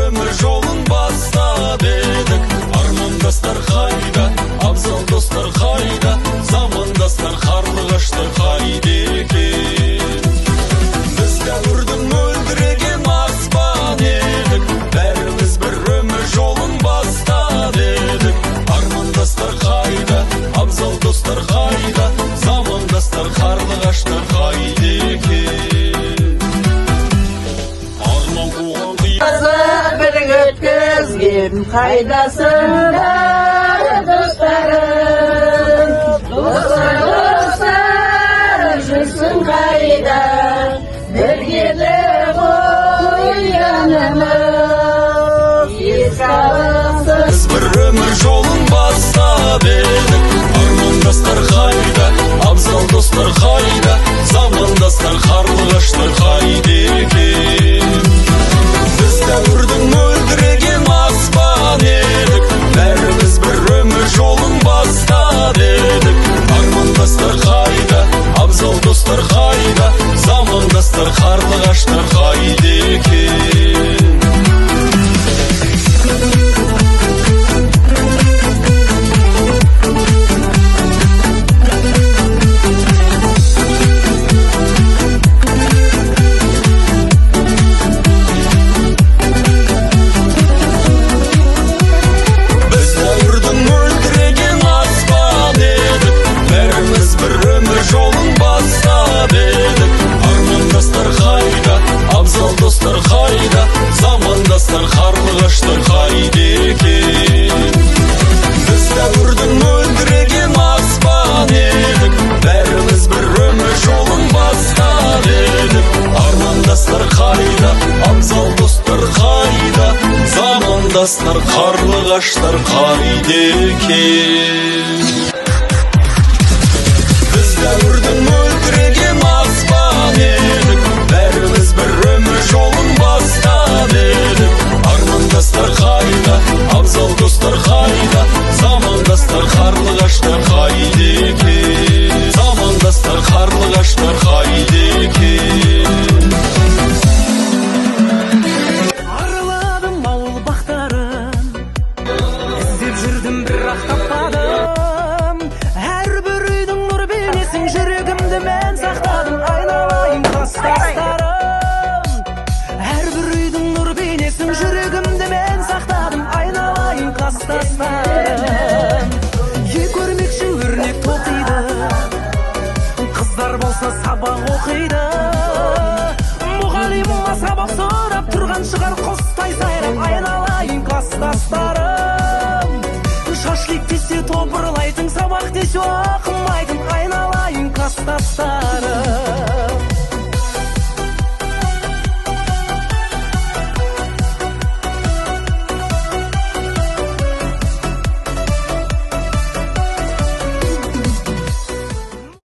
өмір жолын бастап едік. Армандастар қайда, абзал достар қайда, замандастар қарлығаштар қайда екен. Біз дәуірдің мөлдіреген аспан едік, бәріміз бір өмір жолын бастап едік. Армандастар қайда, абзал достар қайда, замандастар қарлығаштар қайда екен. Арман қуған Бірің өткізген қайдасында достарым, достар жүрсің қайда, біргелі ғой жанымыз, еске аласың. Біз бір өмір жолын бастап едік. Армандастар қайда, абзал достар қайда, замандастар қарлығаштар қайда екен. Біз дәуірдің мөлдіреген аспан едік, бәріміз бір өмір жолын бастап едік. Армандастар қайда, абзал достар қайда, замандастар қарлығаштар қайда екен. Достар қайда, замандастар қарлығаштар қайда екен. Біз дәуірдің мөлдіреген аспан едік, бәріміз бір өмір жолын бастап едік. Армандастар қайда, абзал достар қайда, замандастар қарлығаштар қайда екен. Біз дәуірдің мөлдіреген аспан едік, бәріміз бір өмір жолын бастап едік. Армандастар қайда, абзал достар қайда, замандастар қарлығаштар қайда екен. Замандастар қарлығаштар қайда екен. Араладым ауыл бақтарын, іздеп жүрдім бірақ таппадым. Әрбір үйдің нұр бейнесін жүрегімді мен сақтадым, айналайын класстастарым. Әрбір үйдің нұр бейнесін жүрегімді мен сақтадым, айналайын класстастарым. Көрмекші өрнек тоқиды, қыздар болса сабақ оқиды. Мұғалимыма сабақ сұрап тұрған шығар қостай сайрап, айналайын класстастарым. Шашлик десе топырлайтын, сабақ десе оқымайтын, айналайын класстастарым.